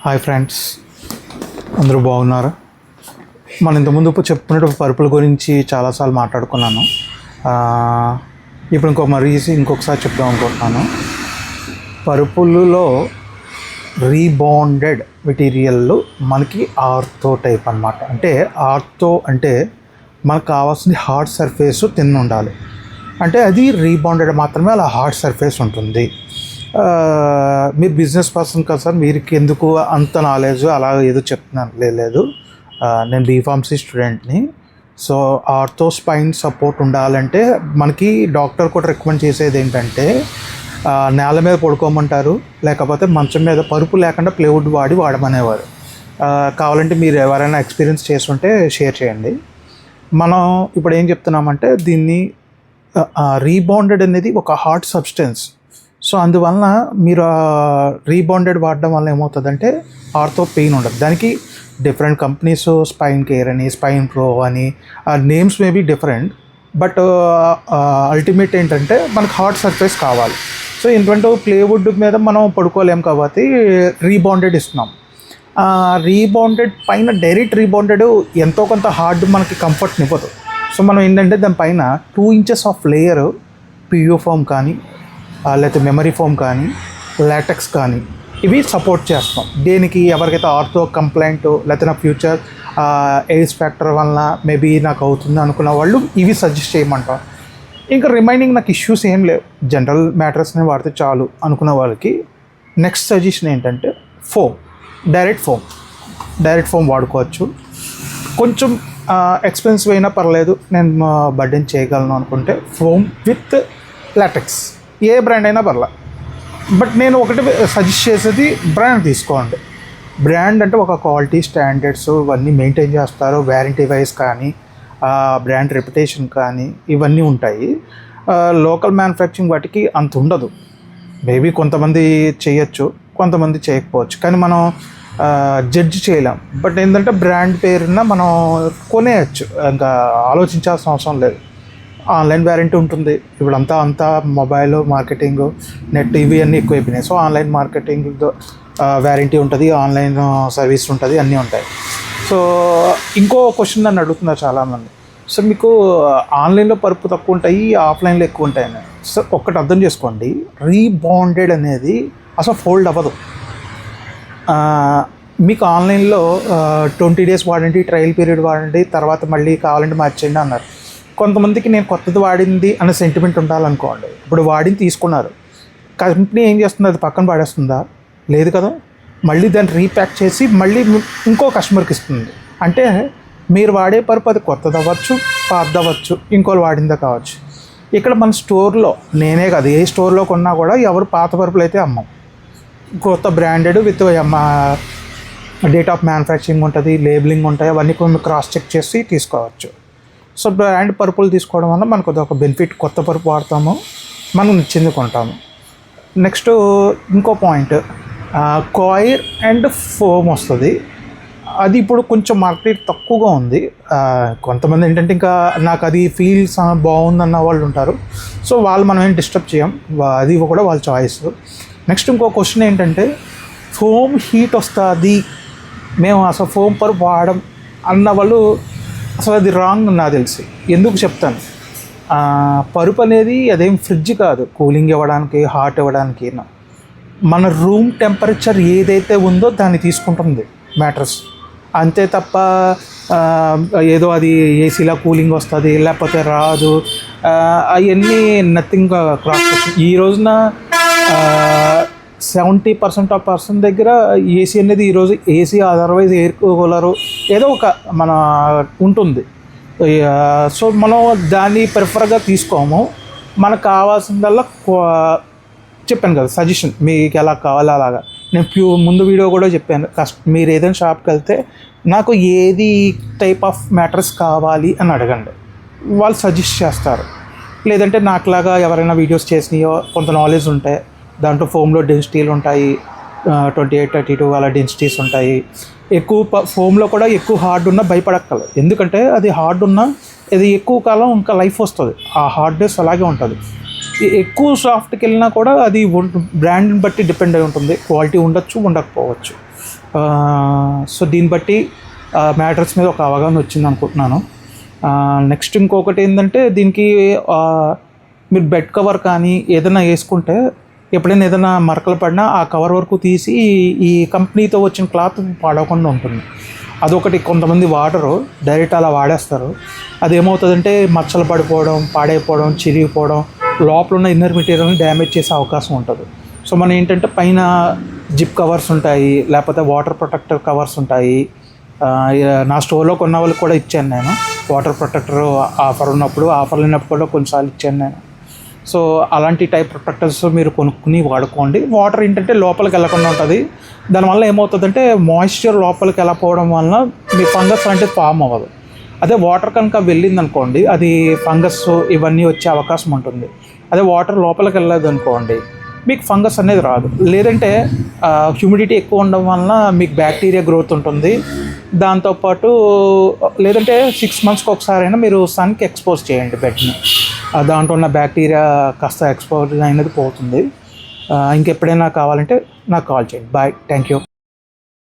Hi friends, అందరూ బాగున్నారా? మనం ఇంతకుముందు చెప్పుకునే పరుపుల గురించి చాలాసార్లు మాట్లాడుకున్నాను. ఇప్పుడు ఇంకొకసారి చెప్దాం అనుకుంటున్నాను. పరుపులలో రీబాండెడ్ మెటీరియల్ మనకి ఆర్థో టైప్ అన్నమాట. అంటే ఆర్థో అంటే మనకు కావాల్సింది హార్డ్ సర్ఫేస్ తిన్న ఉండాలి. అంటే అది రీబాండెడ్ మాత్రమే అలా హార్డ్ సర్ఫేస్ ఉంటుంది. మీరు బిజినెస్ పర్సన్ కదా సార్, మీకు ఎందుకు అంత నాలెడ్జ్ అలా ఏదో చెప్తున్నాను. లేదు, నేను బీఫార్మసీ స్టూడెంట్ని. సో ఆర్థో స్పైన్ సపోర్ట్ ఉండాలంటే మనకి డాక్టర్ కూడా రికమెండ్ చేసేది ఏంటంటే నేల మీద పడుకోమంటారు, లేకపోతే మంచం మీద పరుపు లేకుండా ప్లేవుడ్ వాడమనేవారు. కావాలంటే మీరు ఎవరైనా ఎక్స్పీరియన్స్ చేస్తుంటే షేర్ చేయండి. మనం ఇప్పుడు ఏం చెప్తున్నామంటే దీన్ని రీబాండెడ్ అనేది ఒక హార్డ్ సబ్స్టెన్స్. సో అందువలన మీరు రీబాండెడ్ వాడడం వల్ల ఏమవుతుందంటే ఆర్థో పెయిన్ ఉండదు. దానికి డిఫరెంట్ కంపెనీస్ స్పైన్ కేర్ అని, స్పైన్ ప్రో అని, names may be different, but ultimate ఏంటంటే మనకు హార్డ్ సర్ఫేస్ కావాలి. సో ఎందుకంటే ప్లేవుడ్ మీద మనం పడుకోలేం కాబట్టి రీబాండెడ్ ఇస్తున్నాం. రీబాండెడ్ పైన డైరెక్ట్ రీబాండెడ్ ఎంతో కొంత హార్డ్ మనకి కంఫర్ట్ని ఇవ్వదు. సో మనం ఏంటంటే దానిపైన 2 inches of layer PU foam కానీ, లేకపోతే మెమరీ ఫోమ్ కానీ, లాటెక్స్ కానీ ఇవి సపోర్ట్ చేస్తాం. దేనికి ఎవరికైతే ఆర్థో కంప్లైంట్ లేకపోతే నా ఫ్యూచర్ ఏజ్ ఫ్యాక్టర్ వలన మేబీ నాకు అవుతుంది అనుకున్న వాళ్ళు ఇవి సజెస్ట్ చేయమంటాం. ఇంకా రిమైనింగ్ నాకు ఇష్యూస్ ఏం లేవు, జనరల్ మ్యాటర్స్ని వాడితే చాలు అనుకున్న వాళ్ళకి నెక్స్ట్ సజెషన్ ఏంటంటే డైరెక్ట్ ఫోమ్ వాడుకోవచ్చు. కొంచెం ఎక్స్పెన్సివ్ అయినా పర్లేదు, నేను బడ్డెన్ చేయగలను అనుకుంటే foam with LaTeX A brand అయినా పర్లే. బట్ నేను ఒకటి సజెస్ట్ చేసేది బ్రాండ్ తీసుకోండి. బ్రాండ్ అంటే ఒక క్వాలిటీ స్టాండర్డ్స్ ఇవన్నీ మెయింటైన్ చేస్తారు. వారంటీ వైజ్ కానీ, బ్రాండ్ రెప్యుటేషన్ కానీ ఇవన్నీ ఉంటాయి. లోకల్ మ్యానుఫ్యాక్చరింగ్ వాటికి అంత ఉండదు. మేబీ కొంతమంది చేయొచ్చు, కొంతమంది చేయకపోవచ్చు, కానీ మనం జడ్జ్ చేయలేం. బట్ ఏంటంటే బ్రాండ్ పేరున మనం కొనేయచ్చు, ఇంకా ఆలోచించాల్సిన అవసరం లేదు. ఆన్లైన్ వ్యారంటీ ఉంటుంది. ఇప్పుడు అంతా మొబైల్ మార్కెటింగ్, నెట్ ఇవి అన్నీ ఎక్కువైపోయినాయి. సో ఆన్లైన్ మార్కెటింగ్ వ్యారంటీ ఉంటుంది, ఆన్లైన్ సర్వీస్ ఉంటుంది, అన్నీ ఉంటాయి. సో ఇంకో క్వశ్చన్ నన్ను అడుగుతున్నారు చాలామంది, సో మీకు ఆన్లైన్లో పరుపు తక్కువ ఉంటాయి, ఆఫ్లైన్లో ఎక్కువ ఉంటాయని. సో ఒక్కటి అర్థం చేసుకోండి, రీబాండెడ్ అనేది అసలు ఫోల్డ్ అవ్వదు. మీకు ఆన్లైన్లో 20 days వాడండి, ట్రయల్ పీరియడ్ వాడండి, తర్వాత మళ్ళీ కావాలంటే మార్చేయండి అన్నారు. కొంతమందికి నేను కొత్తది వాడింది అనే సెంటిమెంట్ ఉండాలనుకోండి. ఇప్పుడు వాడింది తీసుకున్నారు, కంపెనీ ఏం చేస్తుంది, అది పక్కన పడేస్తుందా? లేదు కదా. మళ్ళీ దాన్ని రీప్యాక్ చేసి మళ్ళీ ఇంకో కస్టమర్కి ఇస్తుంది. అంటే మీరు వాడే పరుపు అది కొత్తది అవ్వచ్చు, పాతది అవ్వచ్చు, ఇంకోళ్ళు వాడిందా కావచ్చు. ఇక్కడ మన స్టోర్లో, నేనే కాదు ఏ స్టోర్లో కొన్నా కూడా ఎవరు పాత పరుపులు అయితే అమ్మం. కొత్త branded with date of manufacturing ఉంటుంది, లేబులింగ్ ఉంటాయి, అవన్నీ కొన్ని క్రాస్ చెక్ చేసి తీసుకోవచ్చు. సో బ్రాండ్ పరుపులు తీసుకోవడం వల్ల మనకు ఒక బెనిఫిట్. కొత్త పరుపు వాడతాము, మనం నచ్చింది కొంటాము. నెక్స్ట్ ఇంకో పాయింట్, కాయిర్ అండ్ ఫోమ్ వస్తుంది. అది ఇప్పుడు కొంచెం మార్కెట్ తక్కువగా ఉంది. కొంతమంది ఏంటంటే ఇంకా నాకు అది ఫీల్స్ బాగుందన్న వాళ్ళు ఉంటారు. సో వాళ్ళు మనం ఏం డిస్టర్బ్ చేయం, అది కూడా వాళ్ళ చాయిస్. నెక్స్ట్ ఇంకో క్వశ్చన్ ఏంటంటే, ఫోమ్ హీట్ వస్తుంది, మేము అసలు ఫోమ్ పరుపు వాడడం అన్న వాళ్ళు అసలు అది రాంగ్ నాకు తెలిసి. ఎందుకు చెప్తాను, పరుపు అనేది అదేం ఫ్రిడ్జ్ కాదు కూలింగ్ ఇవ్వడానికి, హాట్ ఇవ్వడానికి. మన రూమ్ టెంపరేచర్ ఏదైతే ఉందో దాన్ని తీసుకుంటుంది మ్యాట్రస్, అంతే తప్ప ఏదో అది ఏసీలో కూలింగ్ వస్తుంది లేకపోతే రాదు, అవన్నీ నథింగ్ క్రాస్. ఈ రోజున 70% దగ్గర ఏసీ అనేది ఈరోజు ఏసీ, అదర్వైజ్ ఎయిర్ కూలరు ఏదో ఒక మన ఉంటుంది. సో మనం దాన్ని ప్రిఫర్గా తీసుకోము. మనకు కావాల్సిందల్లా చెప్పాను కదా సజెషన్, మీకు ఎలా కావాలో అలాగా. నేను ముందు వీడియో కూడా చెప్పాను, మీరు ఏదైనా షాప్కి వెళ్తే నాకు ఏది టైప్ ఆఫ్ మ్యాట్రస్ కావాలి అని అడగండి, వాళ్ళు సజెస్ట్ చేస్తారు. లేదంటే నాకులాగా ఎవరైనా వీడియోస్ చేసినాయో కొంత నాలెడ్జ్ ఉంటే, దాంట్లో ఫోమ్లో డెన్సిటీలు ఉంటాయి, 28, 32 అలా డెన్సిటీస్ ఉంటాయి. ఎక్కువ ఫోమ్లో కూడా ఎక్కువ హార్డ్ ఉన్నా భయపడక్కర్లేదు, ఎందుకంటే అది హార్డ్ ఉన్నా ఇది ఎక్కువ కాలం ఇంకా లైఫ్ వస్తుంది, ఆ హార్డ్నెస్ అలాగే ఉంటుంది. ఎక్కువ సాఫ్ట్కి వెళ్ళినా కూడా అది బ్రాండ్ని బట్టి డిపెండ్ అయి ఉంటుంది, క్వాలిటీ ఉండొచ్చు ఉండకపోవచ్చు. సో దీన్ని బట్టి మ్యాటర్స్ మీద ఒక అవగాహన వచ్చింది అనుకుంటున్నాను. నెక్స్ట్ ఇంకొకటి ఏంటంటే దీనికి మీరు బెడ్ కవర్ కానీ ఏదైనా వేసుకుంటే ఎప్పుడైనా ఏదైనా మరకలు పడినా ఆ కవర్ వరకు తీసి ఈ కంపెనీతో వచ్చిన క్లాత్ పాడవకుండా ఉంటుంది. అదొకటి. కొంతమంది వాడరు, డైరెక్ట్ అలా వాడేస్తారు. అది ఏమవుతుందంటే మచ్చలు పడిపోవడం, పాడైపోవడం, చిరిగిపోవడం, లోపల ఉన్న ఇన్నర్ మెటీరియల్ని డ్యామేజ్ చేసే అవకాశం ఉంటుంది. సో మనం ఏంటంటే పైన జిప్ కవర్స్ ఉంటాయి, లేకపోతే వాటర్ ప్రొటెక్టర్ కవర్స్ ఉంటాయి. నా స్టోర్లో కొన్న వాళ్ళకి కూడా ఇచ్చాను నేను. వాటర్ ప్రొటెక్టర్ ఆఫర్ ఉన్నప్పుడు, ఆఫర్ లేనప్పుడు కూడా కొన్నిసార్లు ఇచ్చాను నేను. సో అలాంటి టైప్ ప్రొటెక్టర్స్ మీరు కొనుక్కుని వాడుకోండి. వాటర్ ఏంటంటే లోపలికి వెళ్ళకుండా ఉంటుంది. దానివల్ల ఏమవుతుందంటే మాయిశ్చర్ లోపలికి వెళ్ళకపోవడం వలన మీ ఫంగస్ అంటే ఫామ్ అవ్వదు. అదే వాటర్ కనుక వెళ్ళింది అనుకోండి, అది ఫంగస్ ఇవన్నీ వచ్చే అవకాశం ఉంటుంది. అదే వాటర్ లోపలికి వెళ్ళలేదు అనుకోండి, మీకు ఫంగస్ అనేది రాదు. లేదంటే హ్యూమిడిటీ ఎక్కువ ఉండడం వలన మీకు బ్యాక్టీరియా గ్రోత్ ఉంటుంది. దాంతోపాటు లేదంటే 6 monthsకి ఒకసారైనా మీరు సన్కి ఎక్స్పోజ్ చేయండి బెడ్ని. దాంట్లో ఉన్న బ్యాక్టీరియా కాస్త ఎక్స్పోజ్ అయినది పోతుంది. ఇంకెప్పుడైనా కావాలంటే నాకు కాల్ చేయండి. Bye, thank you.